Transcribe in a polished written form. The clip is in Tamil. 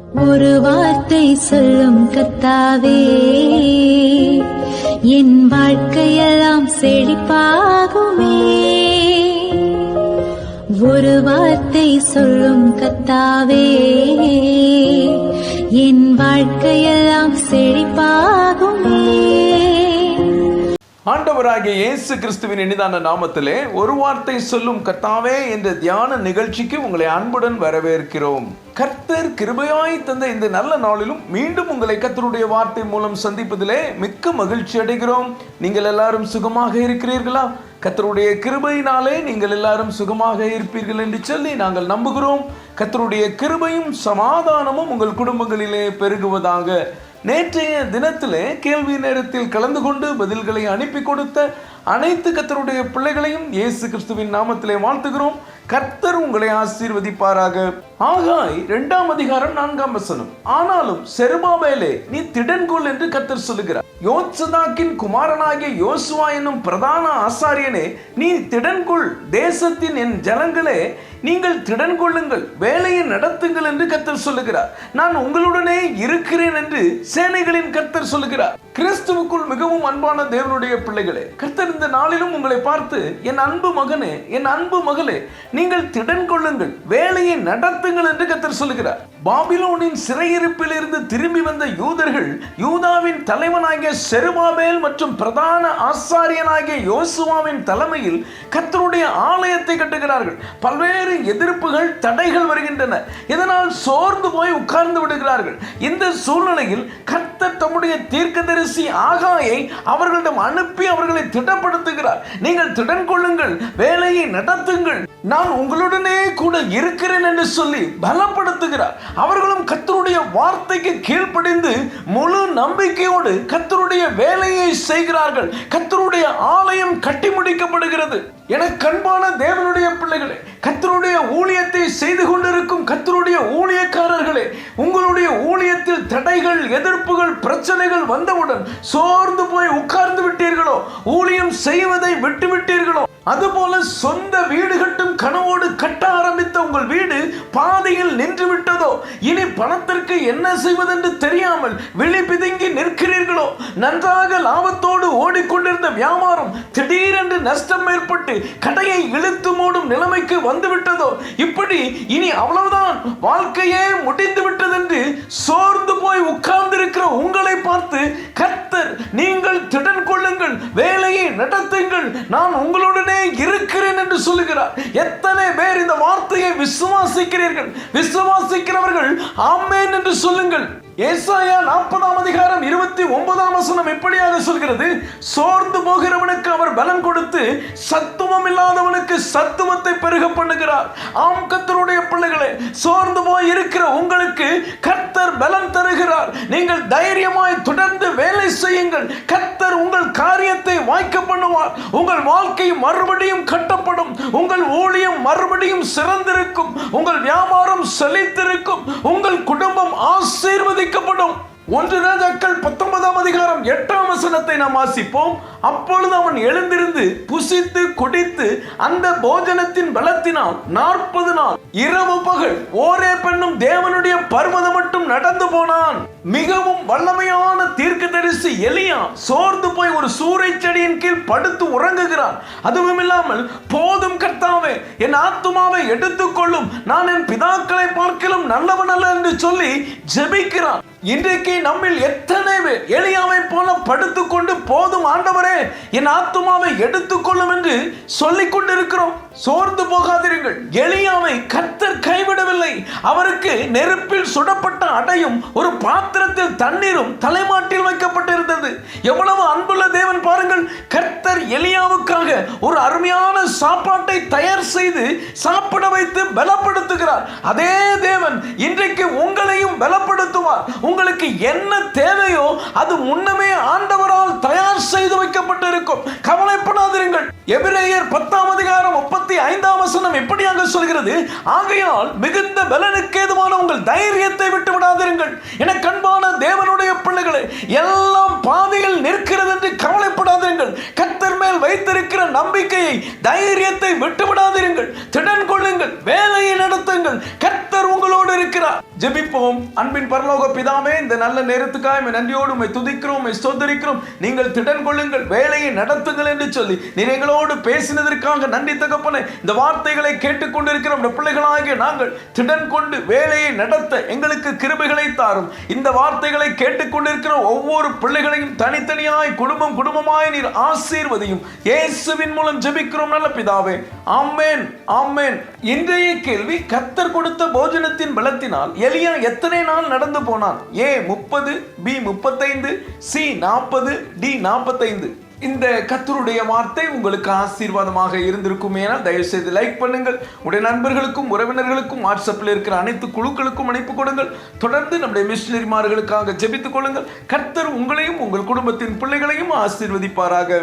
ஒரு வார்த்தை சொல்லும் கர்த்தாவே, என் வாழ்க்கையெல்லாம் செழிப்பாகுமே. ஒரு வார்த்தை சொல்லும் கர்த்தாவே, என் வாழ்க்கையெல்லாம் செழிப்பாகுமே. ஆண்டவராகிய இயேசு கிறிஸ்துவின் இனிதான நாமத்திலே ஒரு வார்த்தை சொல்லும் கர்த்தாவே என்ற தியான நிகழ்ச்சிக்கு உங்களை அன்புடன் வரவேற்கிறோம். கர்த்தர் கிருபையாய் தந்த இந்த நல்ல நாளிலும் மீண்டும் உங்களை கர்த்தருடைய வார்த்தை மூலம் சந்திப்பதிலே மிக்க மகிழ்ச்சி அடைகிறோம். நீங்கள் எல்லாரும் சுகமாக இருக்கிறீர்களா? கர்த்தருடைய கிருபையினாலே நீங்கள் எல்லாரும் சுகமாக இருப்பீர்கள் என்று சொல்லி நாங்கள் நம்புகிறோம். கர்த்தருடைய கிருபையும் சமாதானமும் உங்கள் குடும்பங்களிலே பெருகுவதாக. நேற்றைய தினத்திலே கேள்வி நேரத்தில் கலந்து கொண்டு பதில்களை அனுப்பி கொடுத்த அனைத்து கர்த்தருடைய பிள்ளைகளையும் இயேசு கிறிஸ்துவின் நாமத்திலே வாழ்த்துகிறோம். கர்த்தர் உங்களை ஆசீர்வதிப்பாராக. ஆகாய் 2ஆம் அதிகாரம் 4ஆம் வசனம். ஆனாலும் செருபாபேலே நீ திடன்கொள் என்று கர்த்தர் சொல்லுகிறார். யோசதாக்கின் குமாரனாகிய யோசுவா என்னும் பிரதான ஆசாரியனே நீ திடன்கொள், தேசத்தின் என் ஜனங்களே நீங்கள் திடன் கொள்ளுங்கள், வேலையை நடத்துங்கள் என்று கர்த்தர் சொல்லுகிறார். நான் உங்களுடனே இருக்கிறேன் என்று சேனைகளின் கர்த்தர் சொல்லுகிறார். கிறிஸ்துவுக்குள் மிகவும் அன்பான தேவனுடைய பிள்ளைகளே, கர்த்தர் இந்த நாளிலும் உங்களை பார்த்து என் அன்பு மகனே, என் அன்பு மகளே, நீங்கள் திடன் கொள்ளுங்கள், வேலையை நடத்துங்கள் என்று கர்த்தர் சொல்லுகிறார். பாபிலோனின் சிறையிருப்பில் இருந்து திரும்பி வந்த யூதர்கள் யூதாவின் தலைவனாகிய செருபாபேல் மற்றும் பிரதான ஆசாரியனாகிய யோசுவாவின் தலைமையில் கர்த்தருடைய ஆலயத்தை கட்டுகிறார்கள். பல்வேறு எதிர்ப்புகள், தடைகள் வருகின்றன. இதனால் சோர்ந்து போய் உட்கார்ந்து விடுகிறார்கள். இந்த சூழ்நிலையில் கர்த்தர் தம்முடைய தீர்க்கதரிசி ஆகாயை அவர்களிடம் அனுப்பி அவர்களை திடப்படுத்துகிறார். நீங்கள் திடன் கொள்ளுங்கள், வேலையை நடத்துங்கள், நான் உங்களுடனே கூட இருக்கிறேன் என்று சொல்லி பலப்படுத்துகிறார். அவர்களும் கர்த்தருடைய வார்த்தைக்கு கீழ்ப்படிந்து முழு நம்பிக்கையோடு கர்த்தருடைய வேலையை செய்கிறார்கள். கர்த்தருடைய ஆலயம் கட்டி முடிக்கப்படுகிறது. என கண்பான தேவனுடைய பிள்ளைகளே, கர்த்தருடைய ஊழியத்தை செய்து கொண்டிருக்கும் கர்த்தருடைய ஊழியக்காரர்களே, உங்களுடைய ஊழியத்தில் தடைகள், எதிர்ப்புகள், பிரச்சனைகள் வந்தவுடன் சோர்ந்து போய் உட்கார்ந்து விட்டீர்களோ, ஊழியம் செய்வதை விட்டு விட்டீர்களோ, அதுபோல சொந்த வீடு கட்டும் கனவோடு கட்ட ஆரம்பித்த உங்கள் வீடு பாதையில் நின்று விட்டதோ, இனி பணத்திற்கு என்ன செய்வதென்று தெரியாமல் விழி பிதுங்கி நிற்கிறீர்களோ, நன்றாக லாபத்தோடு ஓடிக்கொண்டிருந்த வியாபாரம் திடீரென்று நஷ்டம் ஏற்பட்டு கடையை இழுத்து மூடும் நிலைமைக்கு வந்துவிட்டதோ, இப்படி இனி அவ்வளவுதான், வாழ்க்கையே முடிந்து விட்டதென்று சோர்ந்து போய் உட்கார்ந்திருக்கிற உங்களை பார்த்து கர்த்தர் நீங்கள் திடன் கொள்ளுங்கள், வேலையை நடத்துங்கள், நான் உங்களுடனே இருக்கிறேன் என்று சொல்லுகிறார். எத்தனை பேர் இந்த வார்த்தையை விசுவாசிக்கிறீர்கள்? விசுவாசிக்கிறவர்கள் ஆமென் என்று சொல்லுங்கள். ஏசாயா 40ஆம் அதிகாரம் 29ஆம் வசனம் எப்படியாக சொல்கிறது? சோர்ந்து போகிறவனுக்கு அவர் பலம் கொடுத்து சத்துவம் இல்லாதவனுக்கு சத்துவத்தை பெருக பண்ணுகிறார். ஆம் கர்த்தருடைய பிள்ளைகளே, சோர்ந்து போய் இருக்கிற உங்களுக்கு கர்த்தர் பலம் தருகிறார். நீங்கள் தைரியமாய் தொடர்ந்து வேலை செய்யுங்கள். கர்த்தர் உங்கள் காரியத்தை வாய்க்க பண்ணுவார். உங்கள் வாழ்க்கை மறுபடியும் கட்டப்படும். உங்கள் ஊழியம் மறுபடியும் சிறந்திருக்கும். உங்கள் வியாபாரம் செழித்திருக்கும். உங்கள் குடும்பம் ஆசீர்வதிக்கப்படும். 1 ராஜாக்கள் 19ஆம் அதிகாரம் 8ஆம் வசனத்தை நாம் வாசிப்போம். அப்பொழுது அவன் எழுந்திருந்து புசித்து குடித்து அந்த போஜனத்தின் பலத்தினால் 40 நாள் இரவு பகல் ஓரேப் என்னும் தேவனுடைய பர்வதம் மட்டும் நடந்து போனான். மிகவும் வல்லமையான தீர்க்கதரிசி எலியா சோர்ந்து போய் ஒரு சூறை செடியின் கீழ் படுத்து உறங்குகிறான். அதுவும் இல்லாமல் போதும் கர்த்தாவே, என் ஆத்துமாவை எடுத்துக்கொள்ளும், நான் என் பிதாக்களை பார்க்கிலும் நல்லவன் அல்ல என்று சொல்லி ஜெபிக்கிறான். இன்றைக்கு நம்மில் எத்தனை பேர் எலியாவை போல படுத்துக்கொண்டு போதும் ஆண்டவரே, என் ஆத்துமாவை எடுத்துக்கொள்ளும் என்று சொல்லிக் கொண்டிருக்கிறோம். சோர்ந்து போகாதீர்கள். எலியாவை கர்த்தர் கைவிடவில்லை. அவருக்கு நெருப்பில் சுடப்பட்ட அடையும் ஒரு பாத்திரத்தில் தண்ணீரும் தலைமாட்டில் வைக்கப்பட்டிருந்தது. எவ்வளவு அன்புள்ள தேவன் பாருங்கள். கர்த்தர் எலியாவுக்காக ஒரு அருமையான சாப்பாட்டை தயார் செய்து சாப்பிட வைத்து பலப்படுத்துகிறார். அதே தேவன் இன்றைக்கு உங்களையும் பலப்படுத்துவார். உங்களுக்கு என்ன தேவையோ அது முன்னமே ஆண்டவரால் தயார் செய்து வைக்கப்பட்டிருக்கும். கவலைப்படாதீர்கள். எபிரேயர் 10ஆம் அதிகாரம் 35ஆம் வசனம் எப்படியாக சொல்கிறது? ஆகையால் மிகுந்த பலனுக்கு ஏதுவான உங்கள் தைரியத்தை விட்டு விடாதீர்கள். என கண்பான தேவனுடைய பிள்ளைகளே, எல்லாம் பாதையில் நிற்கிறது என்று கவலைப்படாதீர்கள். கர்த்தர் மேல் வைத்திருக்கிற நம்பிக்கையை, தைரியத்தை விட்டு விடாதீர்கள். திடன் கொள்ளுங்கள், வேலையை நடத்துங்கள். கர்த்தர் உங்களோடு இருக்கிறார். ஜெபிப்போம். அன்பின் பரலோக பிதாவே, இந்த நல்ல நேரத்துக்காக உம்மை நன்றியோடு உம்மை துதிக்கிறோம், உம்மை ஸ்தோத்திரிக்கிறோம். நீங்கள் திடன் கொள்ளுங்கள், வேலையை நடத்துங்கள் என்று சொல்லி நீர் எங்களோடு பேசினதற்காக நன்றி தகப்பனே. இந்த வார்த்தைகளை கேட்டுக்கொண்டிருக்கிற உம்முடைய பிள்ளைகளாகிய நாங்கள் திடன் கொண்டு வேலையை நடத்த எங்களுக்கு கிருபைகளை தாரும். இந்த வார்த்தைகளை கேட்டுக்கொண்டிருக்கிற ஒவ்வொரு பிள்ளைகளையும் தனித்தனியாய் குடும்பமாய் நீர் ஆசீர்வதியும். இயேசுவின் மூலம் ஜெபிக்கிறோம் நல்ல பிதாவே, ஆமென், ஆமென். இன்றைய கேள்வி, கர்த்தர் கொடுத்த போஜனத்தின் பலத்தினால் எலியா எத்தனை நாள் நடந்து போனான்? A 30, B 35, C 40, D 45. இந்த கர்த்தருடைய வார்த்தை உங்களுக்கு ஆசீர்வாதமாக இருந்திருக்கும். ஏன்னா தயவு செய்து லைக் பண்ணுங்கள். உடைய நண்பர்களுக்கும் உறவினர்களுக்கும் வாட்ஸ்அப்பில் இருக்கிற அனைத்து குழுக்களுக்கும் அனுப்பி கொடுங்கள். தொடர்ந்து நம்முடைய மிஷனரிமார்களுக்காக ஜெபித்துக் கொள்ளுங்கள். கர்த்தர் உங்களையும் உங்கள் குடும்பத்தின் பிள்ளைகளையும் ஆசீர்வதிப்பாராக.